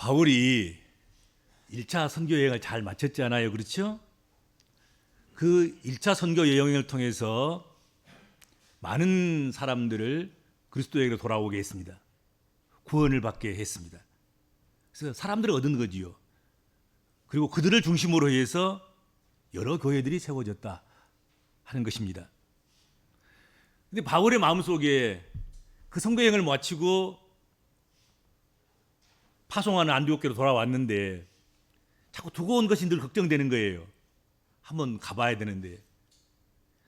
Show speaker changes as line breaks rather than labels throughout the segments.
바울이 1차 선교 여행을 잘 마쳤잖아요. 그렇죠? 그 1차 선교 여행을 통해서 많은 사람들을 그리스도에게로 돌아오게 했습니다. 구원을 받게 했습니다. 그래서 사람들을 얻은 거지요. 그리고 그들을 중심으로 해서 여러 교회들이 세워졌다 하는 것입니다. 근데 바울의 마음속에 그 선교 여행을 마치고 파송하는 안디옥교로 돌아왔는데 자꾸 두고 온 것이 늘 걱정되는 거예요. 한번 가봐야 되는데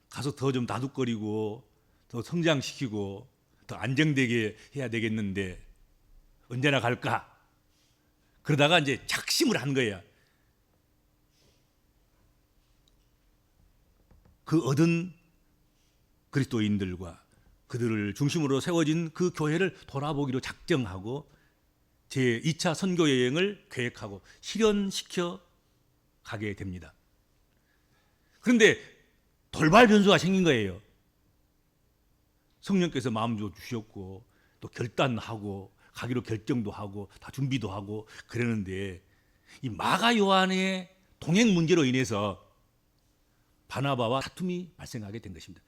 가서 더 좀 다독거리고 더 성장시키고 더 안정되게 해야 되겠는데 언제나 갈까? 그러다가 이제 작심을 한 거야. 그 얻은 그리스도인들과 그들을 중심으로 세워진 그 교회를 돌아보기로 작정하고 제2차 선교 여행을 계획하고 실현시켜 가게 됩니다. 그런데 돌발 변수가 생긴 거예요. 성령께서 마음 주셨고 또 결단하고 가기로 결정도 하고 다 준비도 하고 그러는데 이 마가 요한의 동행 문제로 인해서 바나바와 다툼이 발생하게 된 것입니다.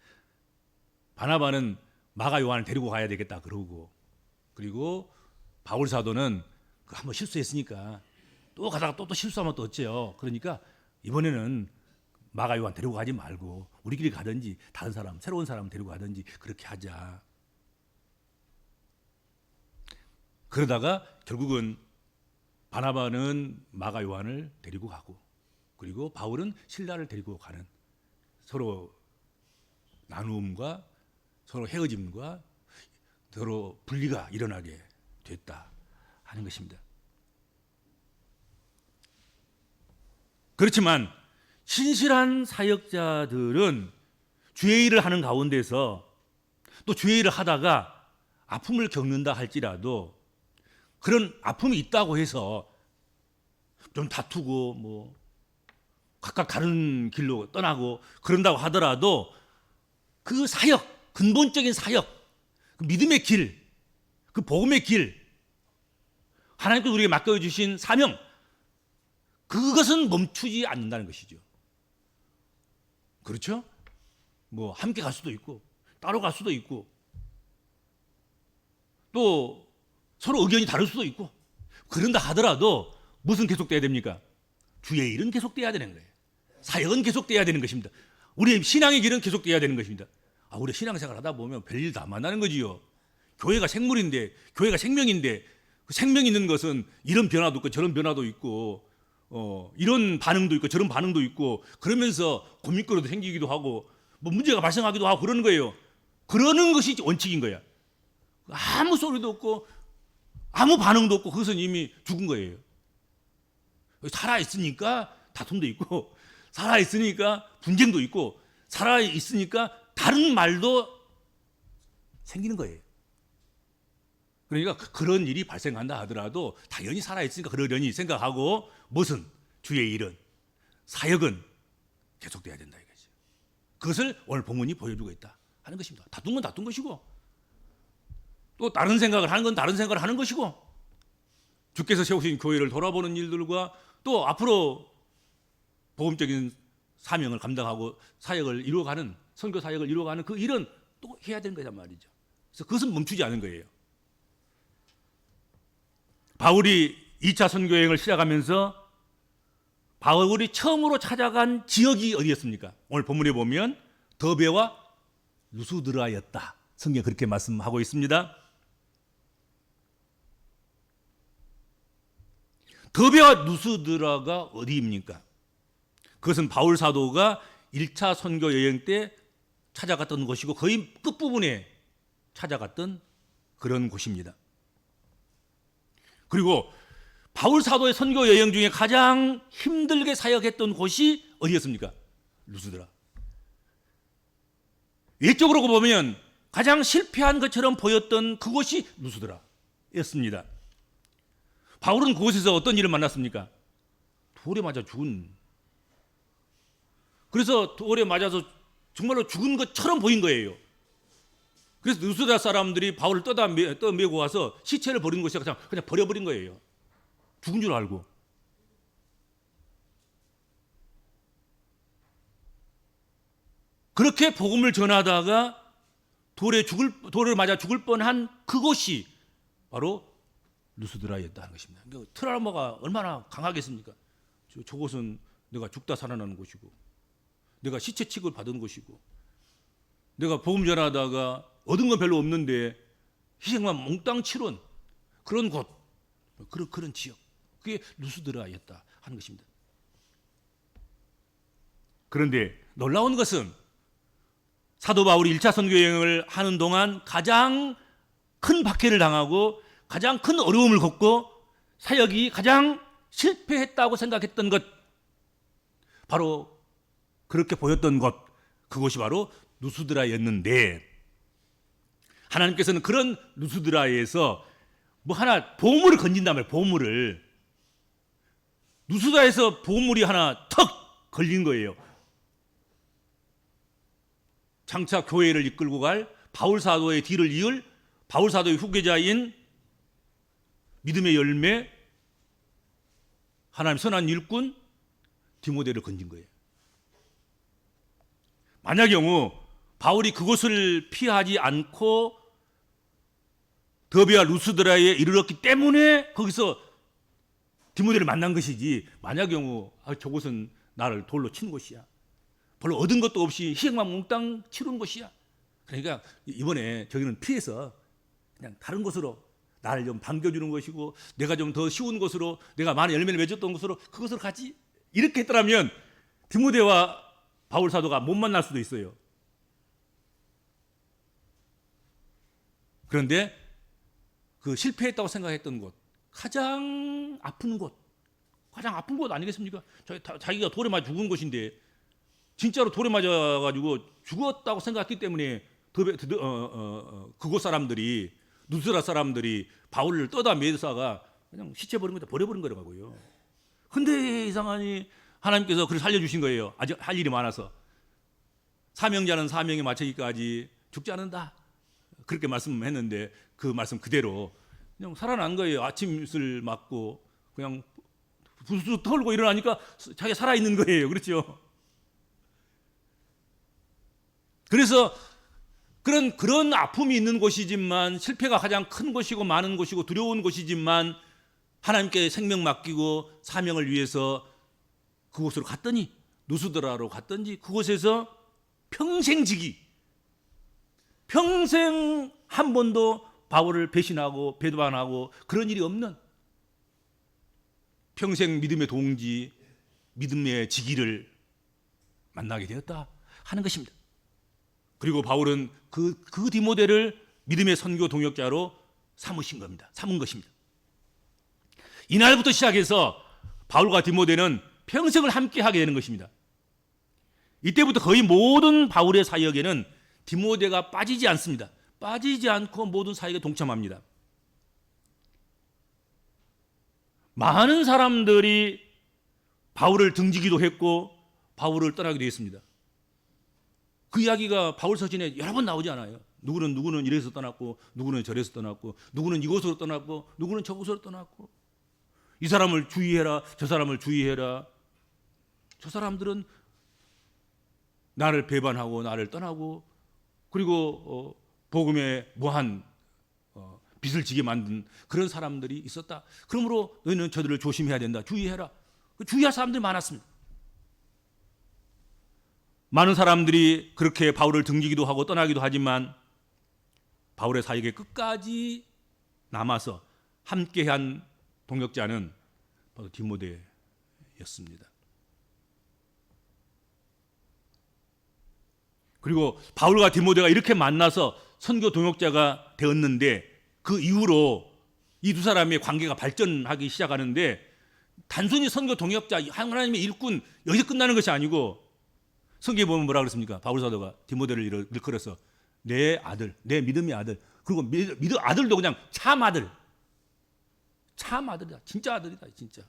바나바는 마가 요한을 데리고 가야 되겠다 그러고, 그리고 바울 사도는 한번 실수했으니까 또 가다가 또 실수하면 또 어째요. 그러니까 이번에는 마가 요한 데리고 가지 말고 우리끼리 가든지 다른 사람, 새로운 사람 데리고 가든지 그렇게 하자. 그러다가 결국은 바나바는 마가 요한을 데리고 가고, 그리고 바울은 실라를 데리고 가는 서로 나눔과 서로 헤어짐과 서로 분리가 일어나게 됐다 하는 것입니다. 그렇지만 신실한 사역자들은 주의 일을 하는 가운데서 또 주의 일을 하다가 아픔을 겪는다 할지라도 그런 아픔이 있다고 해서 좀 다투고 뭐 각각 다른 길로 떠나고 그런다고 하더라도 그 사역, 근본적인 사역, 그 믿음의 길, 그 복음의 길, 하나님께서 우리에게 맡겨주신 사명, 그것은 멈추지 않는다는 것이죠. 그렇죠? 뭐 함께 갈 수도 있고 따로 갈 수도 있고 또 서로 의견이 다를 수도 있고 그런다 하더라도 무슨 계속돼야 됩니까? 주의 일은 계속돼야 되는 거예요. 사역은 계속돼야 되는 것입니다. 우리의 신앙의 길은 계속돼야 되는 것입니다. 우리 신앙생활 하다 보면 별일 다 만나는 거지요. 교회가 생물인데, 교회가 생명인데, 그 생명 있는 것은 이런 변화도 있고 저런 변화도 있고 이런 반응도 있고 저런 반응도 있고 그러면서 고민거리도 생기기도 하고 뭐 문제가 발생하기도 하고 그러는 거예요. 그러는 것이 원칙인 거야. 아무 소리도 없고 아무 반응도 없고 그것은 이미 죽은 거예요. 살아있으니까 다툼도 있고 살아있으니까 분쟁도 있고 살아있으니까 다른 말도 생기는 거예요. 그러니까 그런 일이 발생한다 하더라도 당연히 살아있으니까 그러려니 생각하고 무슨 주의 일은 사역은 계속돼야 된다 이거죠. 그것을 오늘 본문이 보여주고 있다 하는 것입니다. 다툰 건 다툰 것이고 또 다른 생각을 하는 건 다른 생각을 하는 것이고 주께서 세우신 교회를 돌아보는 일들과 또 앞으로 복음적인 사명을 감당하고 사역을 이루어가는 선교 사역을 이루어가는 그 일은 또 해야 되는 거란 말이죠. 그래서 그것은 멈추지 않은 거예요. 바울이 2차 선교 여행을 시작하면서 바울이 처음으로 찾아간 지역이 어디였습니까? 오늘 본문에 보면 더베와 루스드라였다. 성경 그렇게 말씀하고 있습니다. 더베와 루스드라가 어디입니까? 그것은 바울 사도가 1차 선교 여행 때 찾아갔던 곳이고 거의 끝부분에 찾아갔던 그런 곳입니다. 그리고 바울 사도의 선교 여행 중에 가장 힘들게 사역했던 곳이 어디였습니까? 루스드라. 외적으로 보면 가장 실패한 것처럼 보였던 그곳이 루스드라였습니다. 바울은 그곳에서 어떤 일을 만났습니까? 돌에 맞아 죽은. 그래서 돌에 맞아서 정말로 죽은 것처럼 보인 거예요. 그래서 루스드라 사람들이 바울을 떠매고 와서 시체를 버린 곳이 그냥 버려버린 거예요. 죽은 줄 알고. 그렇게 복음을 전하다가 돌을 맞아 죽을 뻔한 그곳이 바로 루스드라였다는 것입니다. 그러니까 트라우마가 얼마나 강하겠습니까? 저곳은 내가 죽다 살아나는 곳이고, 내가 시체 취급을 받은 곳이고, 내가 복음 전하다가 얻은 건 별로 없는데 희생만 몽땅 치른 그런 곳, 그런 지역, 그게 루스드라였다 하는 것입니다. 그런데 놀라운 것은 사도 바울이 1차 선교 여행을 하는 동안 가장 큰 박해를 당하고 가장 큰 어려움을 겪고 사역이 가장 실패했다고 생각했던 것, 바로 그렇게 보였던 것, 그것이 바로 루스드라였는데, 하나님께서는 그런 루스드라에서 뭐 하나 보물을 건진다면, 보물을, 루스드라에서 보물이 하나 턱 걸린 거예요. 장차 교회를 이끌고 갈 바울 사도의 뒤를 이을 바울 사도의 후계자인 믿음의 열매, 하나님 선한 일꾼 디모데를 건진 거예요. 만약 경우 바울이 그곳을 피하지 않고 더비와 루스드라에 이르렀기 때문에 거기서 디모데를 만난 것이지, 만약 경우 저곳은 나를 돌로 친 곳이야, 별로 얻은 것도 없이 희생만 몽땅 치른 곳이야, 그러니까 이번에 저기는 피해서 그냥 다른 곳으로 나를 좀 반겨주는 것이고, 내가 좀 더 쉬운 곳으로, 내가 많은 열매를 맺었던 곳으로, 그곳으로 가지, 이렇게 했더라면 디모데와 바울 사도가 못 만날 수도 있어요. 그런데 그 실패했다고 생각했던 곳, 가장 아픈 곳 아니겠습니까? 자기가 돌에 맞아 죽은 곳인데, 진짜로 돌에 맞아가지고 죽었다고 생각했기 때문에 그곳 사람들이, 누스라 사람들이 바울을 떠다 메사가 그냥 시체 버려버린 거라고요. 근데 이상하니 하나님께서 그를 살려주신 거예요. 아직 할 일이 많아서. 사명자는 사명에 맞추기까지 죽지 않는다, 그렇게 말씀했는데 그 말씀 그대로 그냥 살아난 거예요. 아침을 맞고 그냥 부스 털고 일어나니까 자기가 살아있는 거예요. 그렇죠? 그래서 그런 아픔이 있는 곳이지만, 실패가 가장 큰 곳이고 많은 곳이고 두려운 곳이지만, 하나님께 생명 맡기고 사명을 위해서 그곳으로 갔더니, 누스드라로 갔던지, 그곳에서 평생 한 번도 바울을 배신하고 배반하고 그런 일이 없는 평생 믿음의 동지, 믿음의 지기를 만나게 되었다 하는 것입니다. 그리고 바울은 그 디모데를 믿음의 선교 동역자로 삼은 것입니다. 이날부터 시작해서 바울과 디모데는 평생을 함께 하게 되는 것입니다. 이때부터 거의 모든 바울의 사역에는 디모데가 빠지지 않습니다. 빠지지 않고 모든 사역에 동참합니다. 많은 사람들이 바울을 등지기도 했고 바울을 떠나기도 했습니다. 그 이야기가 바울 서신에 여러 번 나오지 않아요. 누구는 이래서 떠났고, 누구는 저래서 떠났고, 누구는 이곳으로 떠났고, 누구는 저곳으로 떠났고, 이 사람을 주의해라, 저 사람을 주의해라. 저 사람들은 나를 배반하고 나를 떠나고, 그리고 복음에 무한 빚을 지게 만든 그런 사람들이 있었다. 그러므로 너희는 저들을 조심해야 된다, 주의해라. 주의할 사람들이 많았습니다. 많은 사람들이 그렇게 바울을 등지기도 하고 떠나기도 하지만, 바울의 사역에 끝까지 남아서 함께한 동역자는 바로 디모데였습니다. 그리고 바울과 디모데가 이렇게 만나서 선교 동역자가 되었는데, 그 이후로 이 두 사람의 관계가 발전하기 시작하는데, 단순히 선교 동역자, 하나님의 일꾼, 여기서 끝나는 것이 아니고, 성경에 보면 뭐라 그랬습니까? 바울 사도가 디모데를 일컬어서 내 아들, 내 믿음의 아들, 그리고 믿음 아들도 그냥 참 아들이다, 진짜 아들이다, 진짜.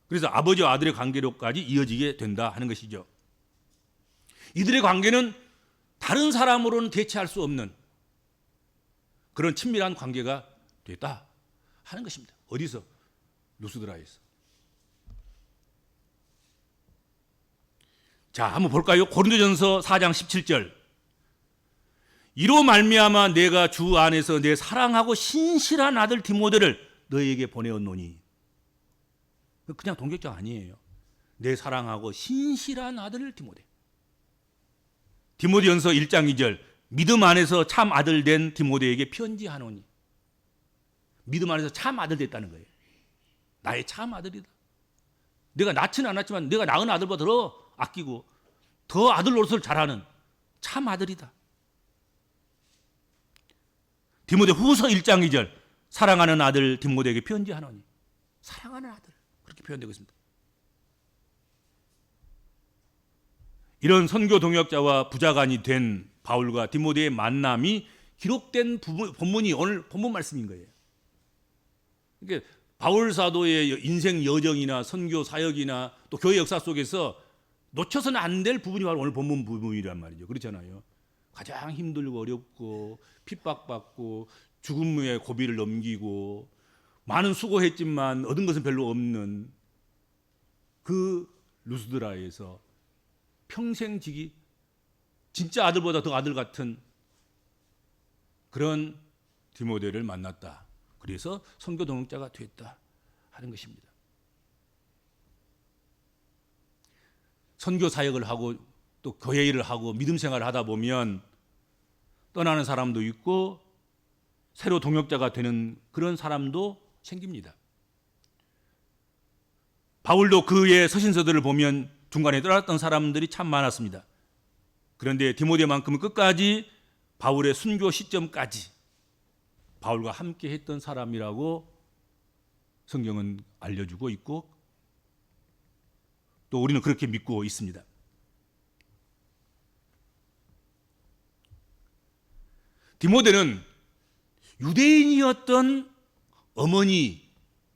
그래서 아버지와 아들의 관계로까지 이어지게 된다 하는 것이죠. 이들의 관계는 다른 사람으로는 대체할 수 없는 그런 친밀한 관계가 됐다 하는 것입니다. 어디서? 루스드라에서. 자, 한번 볼까요? 고린도전서 4장 17절. 이로 말미암아 내가 주 안에서 내 사랑하고 신실한 아들 디모데를 너희에게 보내었노니. 그냥 동격자 아니에요. 내 사랑하고 신실한 아들 디모데. 디모데전서 1장 2절. 믿음 안에서 참 아들 된 디모데에게 편지하노니. 믿음 안에서 참 아들 됐다는 거예요. 나의 참 아들이다. 내가 낳지는 않았지만 내가 낳은 아들보다 더 아끼고 더 아들 노릇을 잘하는 참 아들이다. 디모데 후서 1장 2절. 사랑하는 아들 디모데에게 편지하노니. 사랑하는 아들. 그렇게 표현되고 있습니다. 이런 선교 동역자와 부자간이 된 바울과 디모데의 만남이 기록된 본문이 오늘 본문 말씀인 거예요. 그러니까 바울 사도의 인생 여정이나 선교 사역이나 또 교회 역사 속에서 놓쳐서는 안 될 부분이 바로 오늘 본문 부분이란 말이죠. 그렇잖아요. 가장 힘들고 어렵고 핍박받고 죽음의 고비를 넘기고 많은 수고했지만 얻은 것은 별로 없는 그 루스드라에서 평생 지기 진짜 아들보다 더 아들 같은 그런 디모데를 만났다. 그래서 선교 동역자가 됐다 하는 것입니다. 선교 사역을 하고 또 교회 일을 하고 믿음 생활을 하다 보면 떠나는 사람도 있고 새로 동역자가 되는 그런 사람도 생깁니다. 바울도 그의 서신서들을 보면 중간에 떠났던 사람들이 참 많았습니다. 그런데 디모데만큼은 끝까지 바울의 순교 시점까지 바울과 함께 했던 사람이라고 성경은 알려주고 있고 또 우리는 그렇게 믿고 있습니다. 디모데는 유대인이었던 어머니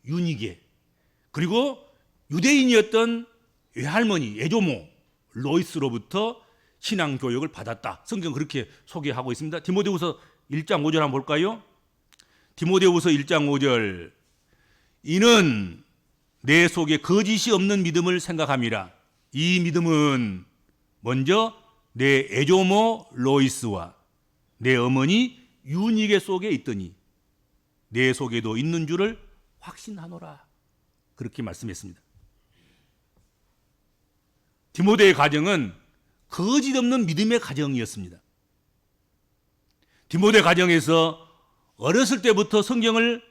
유니게 그리고 유대인이었던 외할머니 애조모 로이스로부터 신앙 교육을 받았다. 성경은 그렇게 소개하고 있습니다. 디모데후서 1장 5절 한번 볼까요? 디모데후서 1장 5절. 이는 내 속에 거짓이 없는 믿음을 생각함이라. 이 믿음은 먼저 내 애조모 로이스와 내 어머니 유니게 속에 있더니 내 속에도 있는 줄을 확신하노라. 그렇게 말씀했습니다. 디모데의 가정은 거짓 없는 믿음의 가정이었습니다. 디모데 가정에서 어렸을 때부터 성경을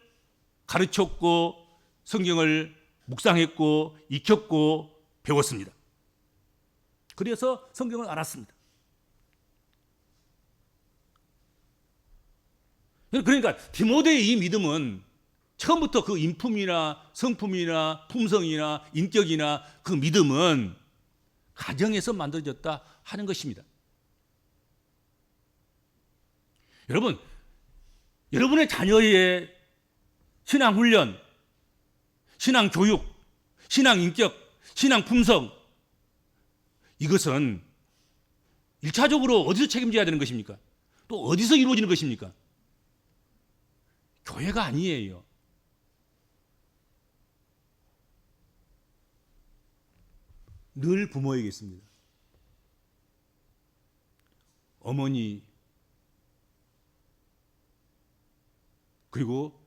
가르쳤고 성경을 묵상했고 익혔고 배웠습니다. 그래서 성경을 알았습니다. 그러니까 디모데의 이 믿음은 처음부터 그 인품이나 성품이나 품성이나 인격이나 그 믿음은 가정에서 만들어졌다 하는 것입니다. 여러분, 여러분의 자녀의 신앙 훈련, 신앙 교육, 신앙 인격, 신앙 품성 이것은 1차적으로 어디서 책임져야 되는 것입니까? 또 어디서 이루어지는 것입니까? 교회가 아니에요. 늘 부모에게 있습니다. 어머니 그리고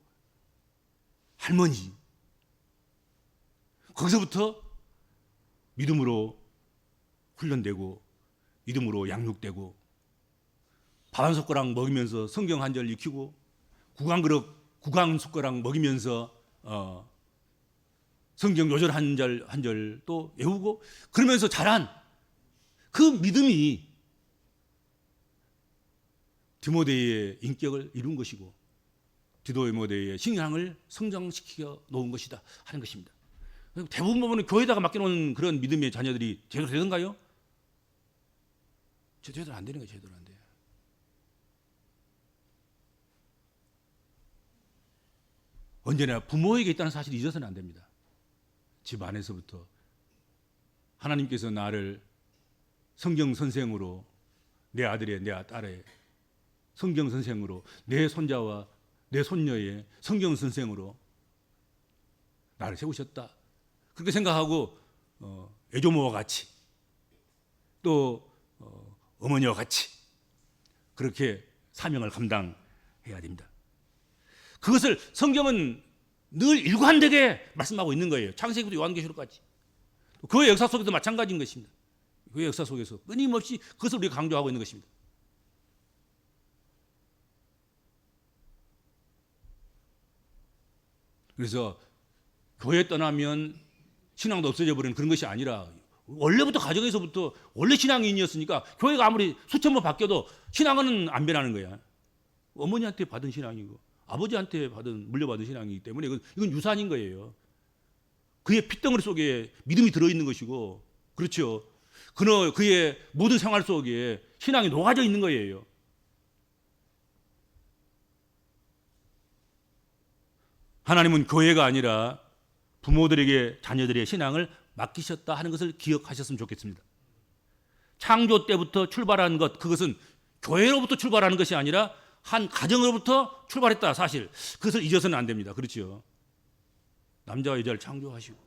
할머니 거기서부터 믿음으로 훈련되고 믿음으로 양육되고 밥 한 숟가락 먹이면서 성경 한 절 익히고 국왕 숟가락 먹이면서 성경 요절 한 절 또 외우고 그러면서 자란 그 믿음이 디모데의 인격을 이룬 것이고 디모데의 신앙을 성장시켜 놓은 것이다 하는 것입니다. 대부분 보면 교회에다가 맡겨놓은 그런 믿음의 자녀들이 제대로 되던가요? 제대로 안 되는 거예요. 제대로 안 돼요. 언제나 부모에게 있다는 사실을 잊어서는 안 됩니다. 집 안에서부터 하나님께서 나를 성경 선생으로 내 아들의 내 딸의 성경 선생으로 내 손자와 내 손녀의 성경 선생으로 나를 세우셨다. 그렇게 생각하고 애조모와 같이 또 어머니와 같이 그렇게 사명을 감당해야 됩니다. 그것을 성경은 늘 일관되게 말씀하고 있는 거예요. 창세기부터 요한계시록까지. 그 역사 속에도 마찬가지인 것입니다. 그 역사 속에서 끊임없이 그것을 우리가 강조하고 있는 것입니다. 그래서 교회 떠나면 신앙도 없어져 버리는 그런 것이 아니라 원래부터 가정에서부터 원래 신앙인이었으니까 교회가 아무리 수천 번 바뀌어도 신앙은 안 변하는 거야. 어머니한테 받은 신앙이고 아버지한테 물려받은 신앙이기 때문에 이건 유산인 거예요. 그의 핏덩어리 속에 믿음이 들어있는 것이고, 그렇죠. 그의 모든 생활 속에 신앙이 녹아져 있는 거예요. 하나님은 교회가 아니라 부모들에게 자녀들의 신앙을 맡기셨다 하는 것을 기억하셨으면 좋겠습니다. 창조 때부터 출발한 것, 그것은 교회로부터 출발하는 것이 아니라 한 가정으로부터 출발했다. 사실 그것을 잊어서는 안 됩니다. 그렇죠. 남자와 여자를 창조하시고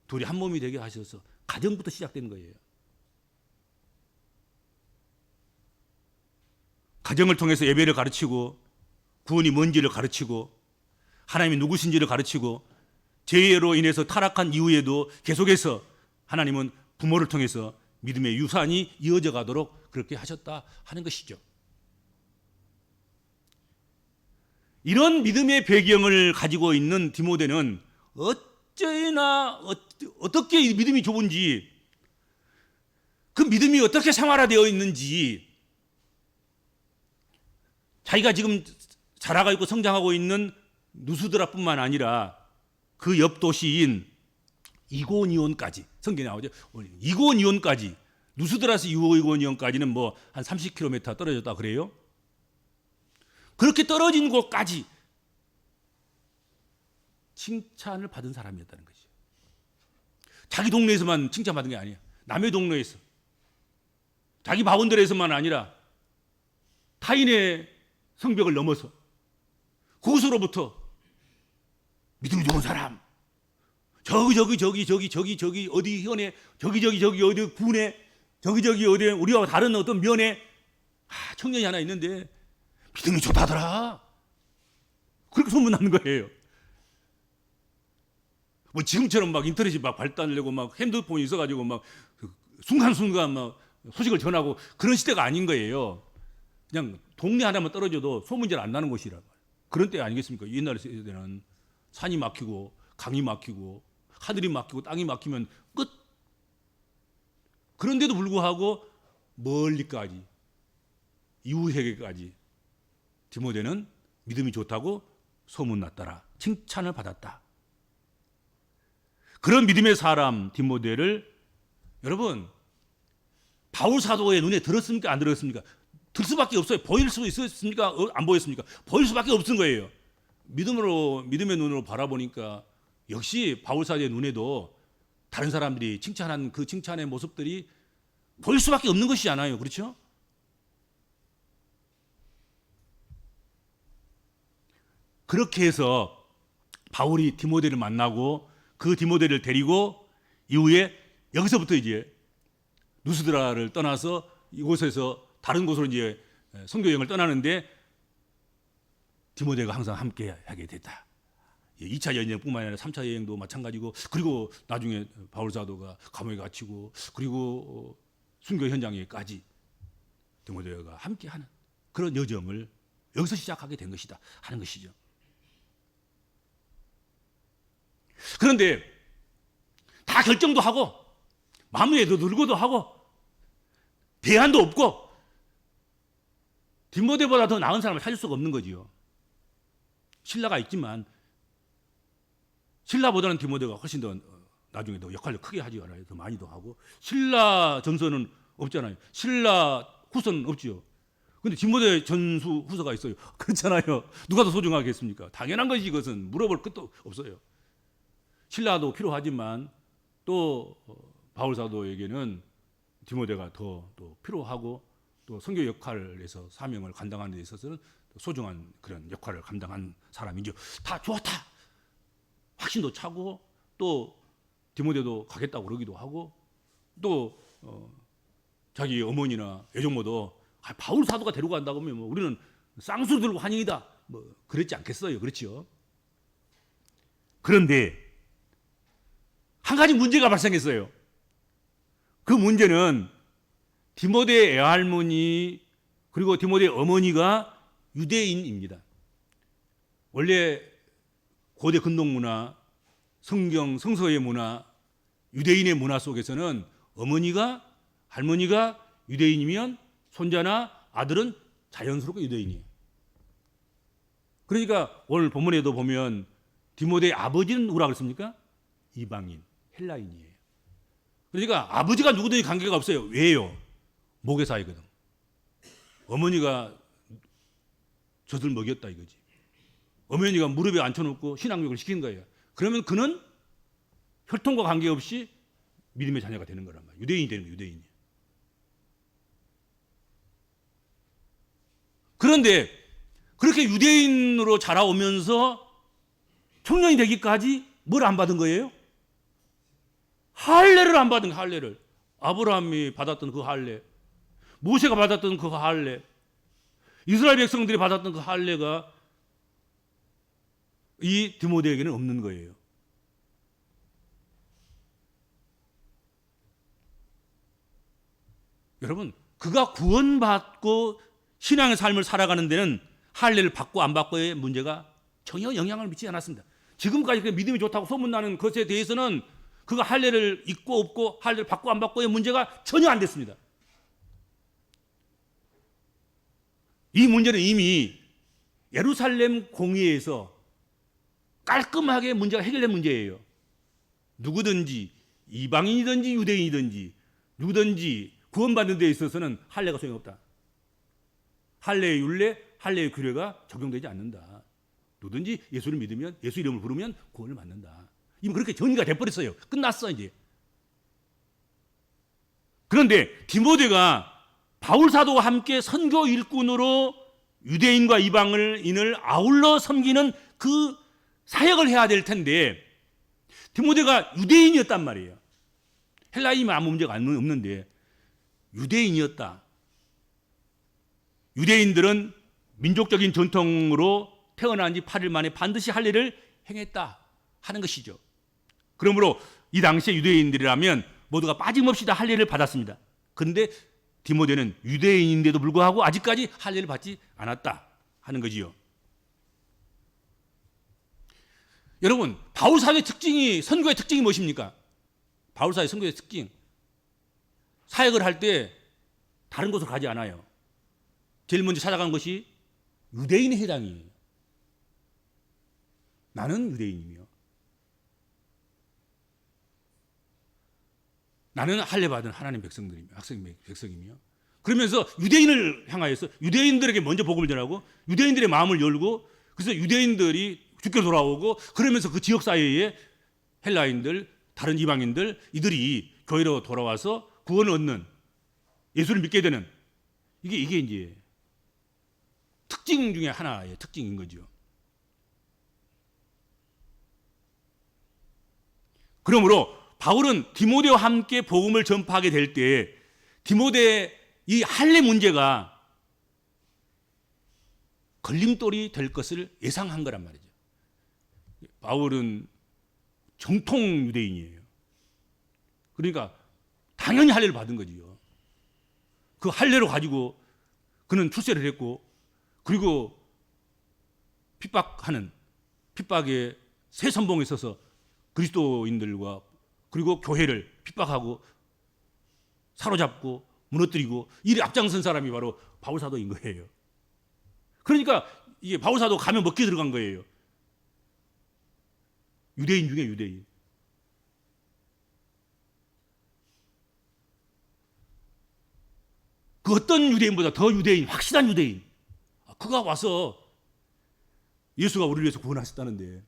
둘이 한 몸이 되게 하셔서 가정부터 시작된 거예요. 가정을 통해서 예배를 가르치고 구원이 뭔지를 가르치고 하나님이 누구신지를 가르치고 죄로 인해서 타락한 이후에도 계속해서 하나님은 부모를 통해서 믿음의 유산이 이어져 가도록 그렇게 하셨다 하는 것이죠. 이런 믿음의 배경을 가지고 있는 디모데는 어쩌나 어떻게 믿음이 좋은지, 그 믿음이 어떻게 생활화되어 있는지, 자기가 지금 자라가 있고 성장하고 있는 누스드라뿐만 아니라 그 옆 도시인 이고니온까지, 성경에 나오죠. 이고니온까지, 누스드라스 이고니온까지는 뭐 한 30km 떨어졌다 그래요. 그렇게 떨어진 곳까지 칭찬을 받은 사람이었다는 것이죠. 자기 동네에서만 칭찬받은 게 아니에요. 남의 동네에서, 자기 바운더리에서만 아니라 타인의 성벽을 넘어서 그곳으로부터 믿음이 좋은 사람, 저기 어디 현에, 저기 어디 군에, 저기 어디 우리와 다른 어떤 면에 청년이 하나 있는데 믿음이 좋다더라. 그렇게 소문나는 거예요. 뭐 지금처럼 막 인터넷이 막 발달되고 막 핸드폰이 있어가지고 막 순간순간 막 소식을 전하고 그런 시대가 아닌 거예요. 그냥 동네 하나만 떨어져도 소문이 잘 안 나는 곳이라. 그런 때 아니겠습니까? 옛날 세대는 산이 막히고 강이 막히고 하늘이 막히고 땅이 막히면 끝. 그런데도 불구하고 멀리까지, 이후 세계까지 디모데는 믿음이 좋다고 소문났더라. 칭찬을 받았다. 그런 믿음의 사람 디모데를 여러분 바울 사도의 눈에 들었습니까? 안 들었습니까? 들 수밖에 없어요. 보일 수 있었습니까? 안 보였습니까? 보일 수밖에 없은 거예요. 믿음의 눈으로 바라보니까 역시 바울 사도의 눈에도 다른 사람들이 칭찬한 그 칭찬의 모습들이 보일 수밖에 없는 것이잖아요. 그렇죠? 그렇게 해서 바울이 디모데를 만나고 그 디모데를 데리고 이후에 여기서부터 이제 누스드라를 떠나서 이곳에서 다른 곳으로 이제 선교 여행을 떠나는데 디모데가 항상 함께 하게 됐다. 2차 여행뿐만 아니라 3차 여행도 마찬가지고, 그리고 나중에 바울 사도가 감옥에 갇히고, 그리고 순교 현장에까지 디모데가 함께하는 그런 여정을 여기서 시작하게 된 것이다 하는 것이죠. 그런데 다 결정도 하고 마음에도 들고도 하고 대안도 없고 디모데보다 더 나은 사람을 찾을 수가 없는 거지요. 신라가 있지만 신라보다는 디모데가 훨씬 더 나중에 더 역할을 크게 하지 않아요. 더 많이도 하고. 신라 전서는 없잖아요. 신라 후서는 없지요. 근데 디모데 전수 후서가 있어요. 그렇잖아요. 누가 더 소중하겠습니까? 당연한 것이, 이것은 물어볼 것도 없어요. 신라도 필요하지만 또 바울 사도에게는 디모데가 더 필요하고 또 선교 역할에서 사명을 감당하는 데 있어서는 소중한 그런 역할을 감당한 사람이죠. 다 좋다. 확신도 차고 또 디모데도 가겠다고 그러기도 하고 또 자기 어머니나 애종모도 바울 사도가 데려간다고 하면 뭐 우리는 쌍수 들고 환영이다 뭐 그랬지 않겠어요? 그렇지요? 그런데 한 가지 문제가 발생했어요. 그 문제는 디모데의 애할머니 그리고 디모데의 어머니가 유대인입니다. 원래 고대 근동문화, 성경, 성서의 문화, 유대인의 문화 속에서는 어머니가, 할머니가 유대인이면 손자나 아들은 자연스럽게 유대인이에요. 그러니까 오늘 본문에도 보면 디모데의 아버지는 누구라 그랬습니까? 이방인, 헬라인이에요. 그러니까 아버지가 누구든지 관계가 없어요. 왜요? 모계사이거든. 어머니가 젖을 먹였다 이거지. 어머니가 무릎에 앉혀놓고 신앙교육을 시킨 거예요. 그러면 그는 혈통과 관계없이 믿음의 자녀가 되는 거란 말이에요. 유대인이 되는 거예요. 유대인이. 그런데 그렇게 유대인으로 자라오면서 청년이 되기까지 뭘 안 받은 거예요? 할례를 안 받은 거예요. 할례를. 아브라함이 받았던 그 할례, 모세가 받았던 그 할례, 이스라엘 백성들이 받았던 그 할례가 이 디모데에게는 없는 거예요. 여러분, 그가 구원받고 신앙의 삶을 살아가는 데는 할례를 받고 안 받고의 문제가 전혀 영향을 미치지 않았습니다. 지금까지 그 믿음이 좋다고 소문나는 것에 대해서는 그가 할례를 입고 없고 할례를 받고 안 받고의 문제가 전혀 안 됐습니다. 이 문제는 이미 예루살렘 공의에서 깔끔하게 문제가 해결된 문제예요. 누구든지 이방인이든지 유대인이든지 누구든지 구원받는 데 있어서는 할례가 소용없다. 할례의 율례, 할례의 규례가 적용되지 않는다. 누구든지 예수를 믿으면 예수 이름을 부르면 구원을 받는다. 이미 그렇게 정리가 돼버렸어요. 끝났어 이제. 그런데 디모데가 바울 사도와 함께 선교 일꾼으로 유대인과 이방인을 아울러 섬기는 그 사역을 해야 될 텐데 디모데가 유대인이었단 말이에요. 헬라인이면 아무 문제가 없는데 유대인이었다. 유대인들은 민족적인 전통으로 태어난 지 8일 만에 반드시 할례를 행했다 하는 것이죠. 그러므로 이 당시에 유대인들이라면 모두가 빠짐없이 다 할례를 받았습니다. 그런데 디모데는 유대인인데도 불구하고 아직까지 할례를 받지 않았다 하는 거지요. 여러분, 바울 사도의 특징이, 선교의 특징이 무엇입니까? 바울 사도의 선교의 특징. 사역을 할 때 다른 곳으로 가지 않아요. 제일 먼저 찾아간 것이 유대인의 회당이에요. 나는 유대인이며 나는 할례 받은 하나님 백성이며 그러면서 유대인을 향하여서 유대인들에게 먼저 복음을 전하고 유대인들의 마음을 열고 그래서 유대인들이 주께 돌아오고 그러면서 그 지역 사회에 헬라인들, 다른 이방인들 이들이 교회로 돌아와서 구원을 얻는 예수를 믿게 되는 이게 이제 특징 중에 하나의 특징인 거죠. 그러므로 바울은 디모데와 함께 복음을 전파하게 될 때 디모데의 이 할례 문제가 걸림돌이 될 것을 예상한 거란 말이죠. 바울은 정통 유대인이에요. 그러니까 당연히 할례를 받은 거지요. 그 할례로 가지고 그는 출세를 했고 그리고 핍박의 새 선봉에 서서 그리스도인들과 그리고 교회를 핍박하고 사로잡고 무너뜨리고 이를 앞장선 사람이 바로 바울 사도인 거예요. 그러니까 이게 바울 사도 가면 먹기 들어간 거예요. 유대인 중에 유대인. 그 어떤 유대인보다 더 유대인, 확실한 유대인. 그가 와서 예수가 우리를 위해서 구원하셨다는데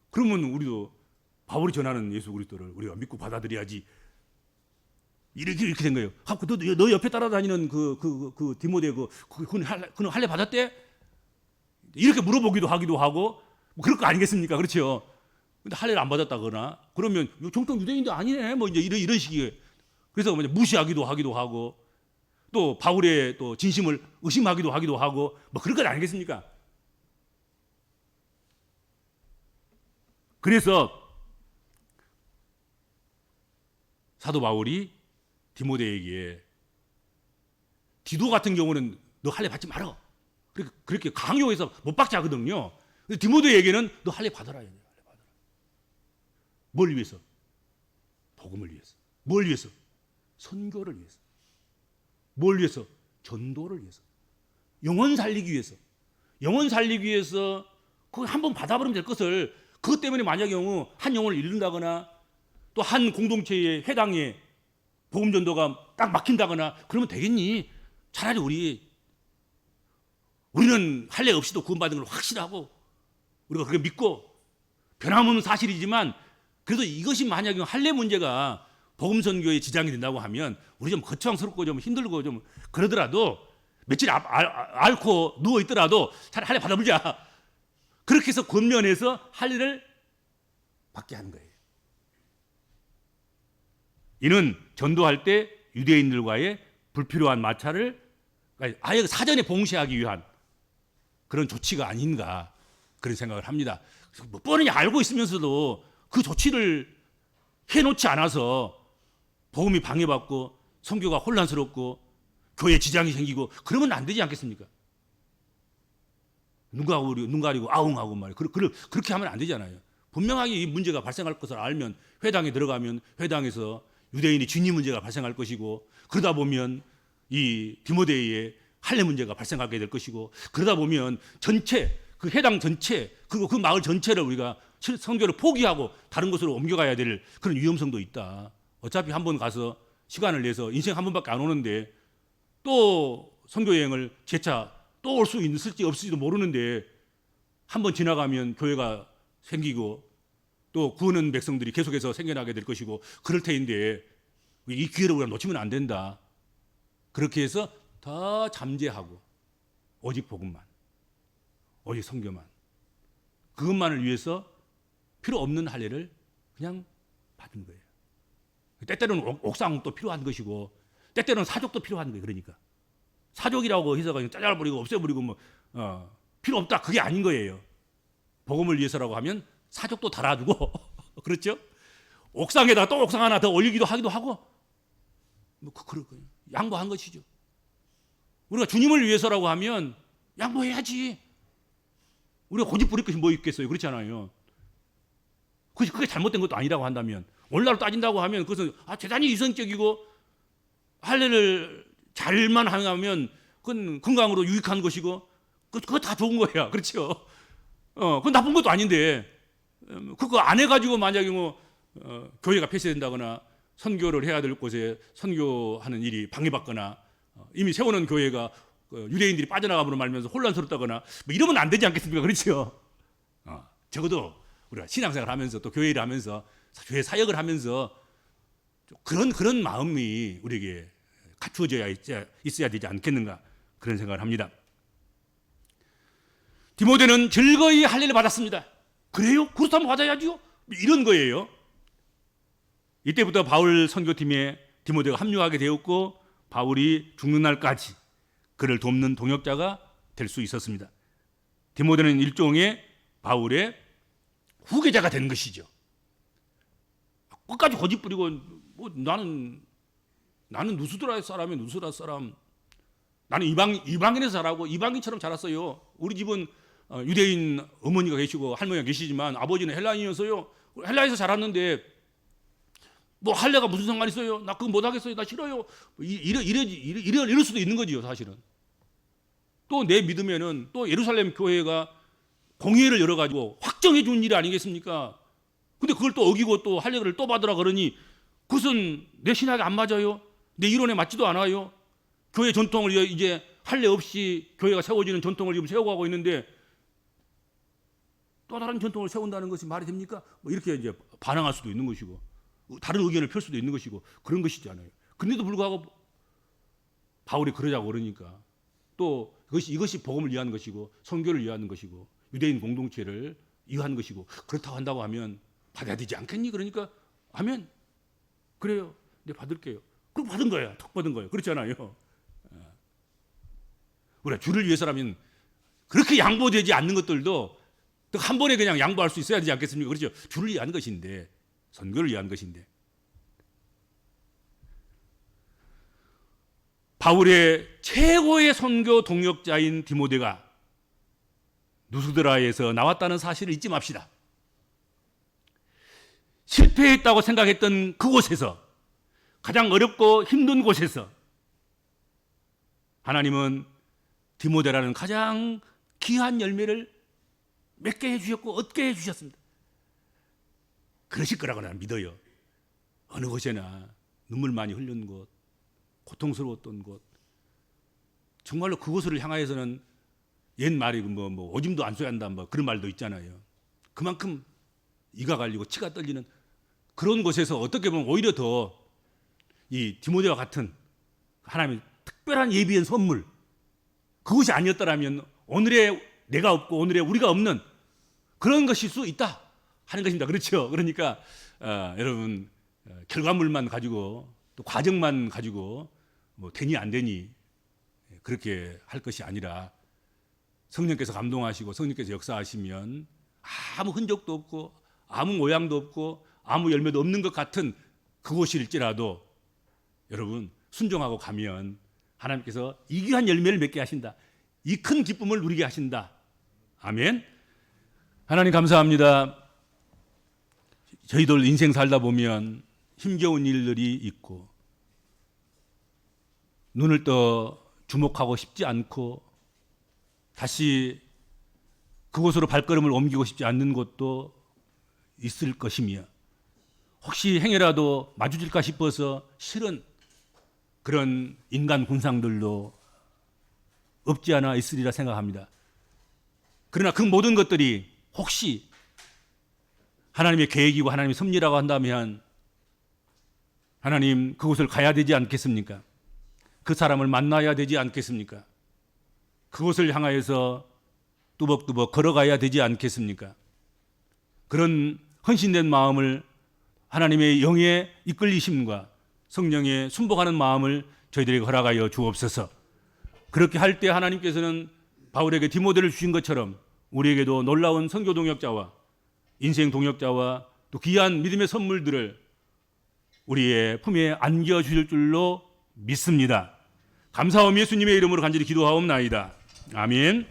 그러면 우리도 바울이 전하는 예수 그리스도를 우리가 믿고 받아들여야지. 이렇게 된 거예요. 너 옆에 따라다니는 그 디모데 그는 할례 받았대? 이렇게 물어보기도 하기도 하고 뭐 그럴 거 아니겠습니까? 그렇죠? 근데 할례를 안 받았다거나 그러면 정통 유대인도 아니네. 뭐 이제 이런 식이에요. 그래서 무시하기도 하기도 하고 또 바울의 또 진심을 의심하기도 하기도 하고 뭐 그런 것 아니겠습니까? 그래서 사도 바울이 디모데에게 디도 같은 경우는 너 할례 받지 말어. 그렇게 강요해서 못 받게 하거든요. 디모데에게는 너 할례 받아라. 할례 받아라. 뭘 위해서? 복음을 위해서. 뭘 위해서? 선교를 위해서. 뭘 위해서? 전도를 위해서. 영혼 살리기 위해서. 영혼 살리기 위해서 그거 한번 받아버리면 될 것을 그것 때문에 만약 경우 한 영혼을 잃는다거나 또 한 공동체의 회당에 복음 전도가 딱 막힌다거나 그러면 되겠니? 차라리 우리는 할례 없이도 구원받은 걸 확실하고 우리가 그렇게 믿고 변함없는 사실이지만 그래도 이것이 만약에 할례 문제가 복음 선교에 지장이 된다고 하면 우리 좀 거창스럽고 좀 힘들고 좀 그러더라도 며칠 앓고 누워 있더라도 차라리 할례 받아보자. 그렇게 해서 권면해서 할례를 받게 하는 거예요. 이는 전도할 때 유대인들과의 불필요한 마찰을 아예 사전에 봉쇄하기 위한 그런 조치가 아닌가 그런 생각을 합니다. 뭐 뻔히 알고 있으면서도 그 조치를 해놓지 않아서 복음이 방해받고 선교가 혼란스럽고 교회에 지장이 생기고 그러면 안 되지 않겠습니까? 눈 가리고 아웅하고 말이에요. 그렇게 하면 안 되잖아요. 분명하게 이 문제가 발생할 것을 알면 회당에 들어가면 회당에서 유대인이 진위 문제가 발생할 것이고 그러다 보면 이 디모데의 할례 문제가 발생하게 될 것이고 그러다 보면 전체 그 해당 전체 그리고 그 마을 전체를 우리가 선교를 포기하고 다른 곳으로 옮겨가야 될 그런 위험성도 있다. 어차피 한 번 가서 시간을 내서 인생 한 번밖에 안 오는데 또 선교 여행을 재차 또 올 수 있을지 없을지도 모르는데 한 번 지나가면 교회가 생기고 또 구원한 백성들이 계속해서 생겨나게 될 것이고 그럴 테인데 이 기회를 우리가 놓치면 안 된다. 그렇게 해서 다 잠재하고 오직 복음만, 오직 선교만, 그것만을 위해서 필요 없는 할례를 그냥 받은 거예요. 때때로는 옥상도 필요한 것이고 때때로는 사족도 필요한 거예요. 그러니까 사족이라고 해서 그냥 짜잘버리고 없애버리고 뭐 필요 없다 그게 아닌 거예요. 복음을 위해서라고 하면 사족도 달아주고 그렇죠? 옥상에다가 또 옥상 하나 더 올리기도 하기도 하고 뭐 그럴 거예요. 양보한 것이죠. 우리가 주님을 위해서라고 하면 양보해야지. 우리가 고집 부릴 것이 뭐 있겠어요? 그렇잖아요. 그게 잘못된 것도 아니라고 한다면 오늘날 따진다고 하면 그것은 대단히 이성적이고 할례를 잘만 하면 그건 건강으로 유익한 것이고 그거 다 좋은 거야. 그렇죠? 그건 나쁜 것도 아닌데 그거 안 해가지고 만약에 교회가 폐쇄된다거나 선교를 해야 될 곳에 선교하는 일이 방해받거나 이미 세워놓은 교회가 유대인들이 빠져나가므로 말면서 혼란스럽다거나 뭐 이러면 안 되지 않겠습니까? 그렇죠? 적어도 우리가 신앙생활을 하면서 또 교회를 하면서 교회 사역을 하면서 그런 마음이 우리에게 갖추어져야 있어야 되지 않겠는가 그런 생각을 합니다. 디모데는 즐거이 할례를 받았습니다. 그래요? 그렇다면 받아야죠. 이런 거예요. 이때부터 바울 선교팀에 디모데가 합류하게 되었고 바울이 죽는 날까지 그를 돕는 동역자가 될 수 있었습니다. 디모데는 일종의 바울의 후계자가 된 것이죠. 끝까지 고집 부리고 나는 누수드라 사람이야. 누수드라 사람. 나는 이방인에서 자라고 이방인처럼 자랐어요. 우리 집은 유대인 어머니가 계시고 할머니가 계시지만 아버지는 헬라인이어서요. 헬라에서 자랐는데 뭐 할례가 무슨 상관이 있어요? 나 그거 못 하겠어요. 나 싫어요. 이럴 수도 있는 거지요, 사실은. 또 내 믿으면은 또 예루살렘 교회가 공의회를 열어가지고 확정해 준 일 아니겠습니까? 근데 그걸 또 어기고 또 할례를 또 받으라 그러니 그것은 내 신학에 안 맞아요. 내 이론에 맞지도 않아요. 교회 전통을 이제 할례 없이 교회가 세워지는 전통을 지금 세워가고 있는데 또 다른 전통을 세운다는 것이 말이 됩니까? 뭐 이렇게 이제 반항할 수도 있는 것이고 다른 의견을 펼 수도 있는 것이고 그런 것이잖아요. 그런데도 불구하고 바울이 그러자고 그러니까 또 이것이 복음을 위한 것이고 선교를 위한 것이고 유대인 공동체를 위한 것이고 그렇다고 한다고 하면 받아야 되지 않겠니? 그러니까 아멘. 그래요. 네, 받을게요. 그럼 받은 거야. 턱 받은 거예요. 그렇잖아요. 우리가 주를 위해서라면 그렇게 양보되지 않는 것들도 한 번에 그냥 양보할 수 있어야 되지 않겠습니까? 그렇죠. 주를 위한 것인데, 선교를 위한 것인데. 바울의 최고의 선교 동역자인 디모데가 누스드라에서 나왔다는 사실을 잊지 맙시다. 실패했다고 생각했던 그곳에서, 가장 어렵고 힘든 곳에서 하나님은 디모데라는 가장 귀한 열매를 맺게 해주셨고 얻게 해주셨습니다. 그러실 거라고 나는 믿어요. 어느 곳에나 눈물 많이 흘린 곳, 고통스러웠던 곳, 정말로 그곳을 향하여서는 옛 말이 뭐 오줌도 안 쏘야 한다 뭐 그런 말도 있잖아요. 그만큼 이가 갈리고 치가 떨리는 그런 곳에서 어떻게 보면 오히려 더 이 디모데와 같은 하나님의 특별한 예비한 선물, 그것이 아니었더라면 오늘의 내가 없고 오늘의 우리가 없는 그런 것일 수 있다 하는 것입니다. 그렇죠? 그러니까 여러분 결과물만 가지고 또 과정만 가지고 뭐 되니 안 되니 그렇게 할 것이 아니라 성령께서 감동하시고 성령께서 역사하시면 아무 흔적도 없고 아무 모양도 없고 아무 열매도 없는 것 같은 그곳일지라도 여러분 순종하고 가면 하나님께서 이 귀한 열매를 맺게 하신다. 이 큰 기쁨을 누리게 하신다. 아멘. 하나님 감사합니다. 저희들 인생 살다 보면 힘겨운 일들이 있고 눈을 떠 주목하고 싶지 않고 다시 그곳으로 발걸음을 옮기고 싶지 않는 곳도 있을 것이며 혹시 행여라도 마주칠까 싶어서 싫은 그런 인간 군상들도 없지 않아 있으리라 생각합니다. 그러나 그 모든 것들이 혹시 하나님의 계획이고 하나님의 섭리라고 한다면 하나님 그곳을 가야 되지 않겠습니까? 그 사람을 만나야 되지 않겠습니까? 그곳을 향하여서 뚜벅뚜벅 걸어가야 되지 않겠습니까? 그런 헌신된 마음을 하나님의 영의 이끌리심과 성령의 순복하는 마음을 저희들에게 허락하여 주옵소서. 그렇게 할 때 하나님께서는 바울에게 디모데를 주신 것처럼 우리에게도 놀라운 선교 동역자와 인생 동역자와 또 귀한 믿음의 선물들을 우리의 품에 안겨 주실 줄로 믿습니다. 감사하며 예수님의 이름으로 간절히 기도하옵나이다. 아멘.